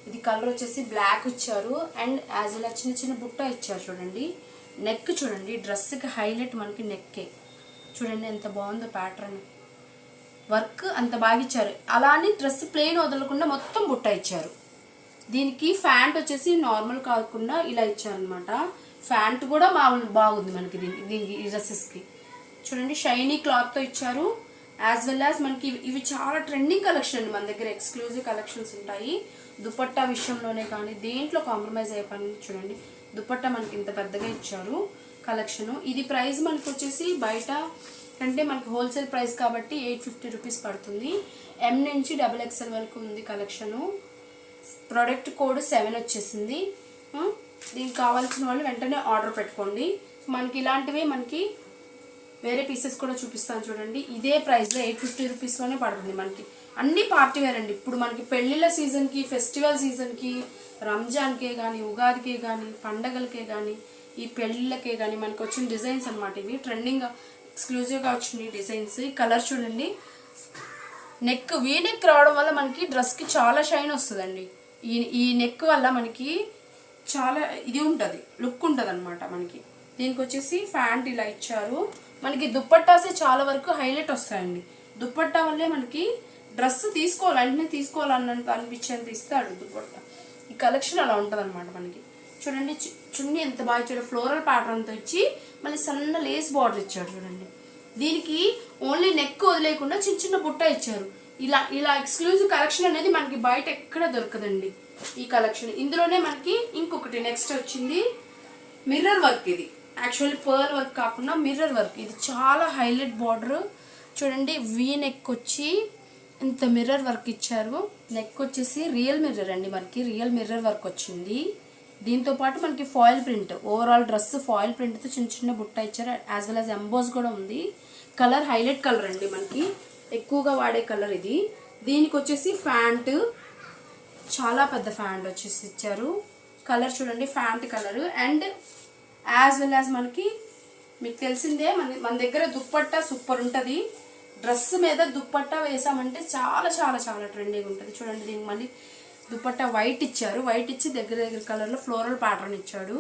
ఇది కలర్ వచ్చేసి బ్లాక్ ఇచ్చారు అండ్ యాజ్ ఇలా చిన్న చిన్న బుట్ట ఇచ్చారు చూడండి. నెక్ చూడండి, డ్రెస్కి హైలైట్ మనకి నెక్కే చూడండి ఎంత బాగుందో ప్యాటర్న్, వర్క్ అంత బాగా ఇచ్చారు. అలా అని డ్రెస్ ప్లెయిన్ వదలకుండా మొత్తం బుట్ట ఇచ్చారు. దీనికి ఫ్యాంట్ వచ్చేసి నార్మల్ కాకుండా ఇలా ఇచ్చారనమాట. ఫ్యాంట్ కూడా బాగుంది మనకి దీనికి ఈ డ్రెస్సెస్కి చూడండి. షైనీ క్లాత్తో ఇచ్చారు. యాజ్ వెల్ యాజ్ మనకి ఇవి చాలా ట్రెండింగ్ కలెక్షన్ అండి. మన దగ్గర ఎక్స్క్లూజివ్ కలెక్షన్స్ ఉంటాయి. దుపట్టా విషయంలోనే కానీ దేంట్లో కాంప్రమైజ్ అయ్యే పని చూడండి. దుపట్టా మనకి ఇంత పెద్దగా ఇచ్చారు కలెక్షన్. ఇది ప్రైస్ మనకి వచ్చేసి బయట అంటే మనకి హోల్సేల్ ప్రైస్ కాబట్టి 850 రూపీస్ పడుతుంది. M నుంచి XXL వరకు ఉంది కలెక్షను. ప్రోడక్ట్ కోడ్ 7 వచ్చేసింది. దీనికి కావాల్సిన వాళ్ళు వెంటనే ఆర్డర్ పెట్టుకోండి. మనకి ఇలాంటివి మనకి వేరే పీసెస్ కూడా చూపిస్తాను చూడండి. ఇదే ప్రైస్లో 850 రూపీస్లోనే పడుతుంది మనకి. అన్ని పార్టీ వేర్ అండి. ఇప్పుడు మనకి పెళ్ళిళ్ళ సీజన్కి, ఫెస్టివల్ సీజన్కి, రంజాన్కే కానీ, ఉగాదికే కానీ, పండగలకే కానీ, ఈ పెళ్ళిళ్ళకే కానీ మనకి వచ్చిన డిజైన్స్ అనమాట. ఇవి ట్రెండింగ్ ఎక్స్క్లూజివ్గా వచ్చిన డిజైన్స్. ఈ కలర్ చూడండి. నెక్ వీ నెక్ రావడం వల్ల మనకి డ్రెస్కి చాలా షైన్ వస్తుందండి. ఈ నెక్ వల్ల మనకి చాలా ఇది ఉంటుంది, లుక్ ఉంటుంది అనమాట మనకి. దీనికి వచ్చేసి ప్యాంట్ ఇలా ఇచ్చారు. మనకి దుప్పట్టాసే చాలా వరకు హైలైట్ వస్తాయండి. దుప్పట్టా వల్లే మనకి డ్రెస్ తీసుకోవాలి వెంటనే తీసుకోవాలన్నంత అనిపించేంత ఇస్తాడు దుప్పట్టా. ఈ కలెక్షన్ అలా ఉంటుంది అనమాట మనకి. చూడండి చున్నీ ఎంత బాగా ఇచ్చాడు, ఫ్లోరల్ ప్యాటర్న్తో ఇచ్చి మళ్ళీ సన్న లేస్ బార్డర్ ఇచ్చాడు చూడండి. దీనికి ఓన్లీ నెక్ వదిలేకుండా చిన్న చిన్న బుట్ట ఇచ్చారు. ఇలా ఎక్స్క్లూజివ్ కలెక్షన్ అనేది మనకి బయట ఎక్కడ దొరకదండి ఈ కలెక్షన్. ఇందులోనే మనకి ఇంకొకటి నెక్స్ట్ వచ్చింది మిర్రర్ వర్క్. ఇది యాక్చువల్లీ పర్ల్ వర్క్ కాకుండా మిర్రర్ వర్క్. ఇది చాలా హైలైట్ బార్డర్ చూడండి. వీ నెక్ వచ్చి ఇంత మిర్రర్ వర్క్ ఇచ్చారు. నెక్ వచ్చేసి రియల్ మిర్రర్ అండి, మనకి రియల్ మిర్రర్ వర్క్ వచ్చింది. దీంతో పాటు మనకి foil print, overall dress foil ప్రింట్తో చిన్న చిన్న బుట్ట ఇచ్చారు. యాజ్ వెల్ యాజ్ ఎంబోస్ కూడా ఉంది. కలర్ హైలైట్ కలర్ అండి, మనకి ఎక్కువగా వాడే కలర్ ఇది. దీనికి వచ్చేసి ప్యాంట్ చాలా పెద్ద ప్యాంట్ వచ్చేసి ఇచ్చారు. కలర్ చూడండి pant colour. And as well as మనకి మీకు తెలిసిందే మన దగ్గర దుప్పట్టా సూపర్ ఉంటుంది. డ్రెస్ మీద దుప్పట్టా వేసామంటే చాలా చాలా చాలా ట్రెండింగ్ ఉంటుంది. చూడండి దీనికి మళ్ళీ దుపట్టా వైట్ ఇచ్చారు. వైట్ ఇచ్చి దగ్గర కలర్లో ఫ్లోరల్ ప్యాటర్న్ ఇచ్చాడు.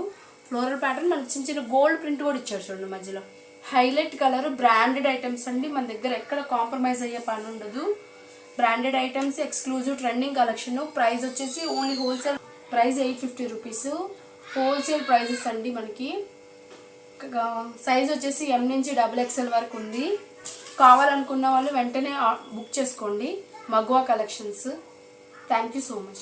ఫ్లోరల్ ప్యాటర్న్ మనకి చిన్న చిన్న గోల్డ్ ప్రింట్ కూడా ఇచ్చాడు చూడండి మధ్యలో. Highlight colour. బ్రాండెడ్ ఐటమ్స్ అండి, మన దగ్గర ఎక్కడ కాంప్రమైజ్ అయ్యే పని ఉండదు. Branded items, exclusive trending collection. Price వచ్చేసి only wholesale price 850 rupees wholesale prices అండి మనకి. సైజ్ వచ్చేసి M నుంచి XXL వరకు ఉంది. కావాలనుకున్న వాళ్ళు వెంటనే బుక్ చేసుకోండి. మగ్వా collections. Thank you so much.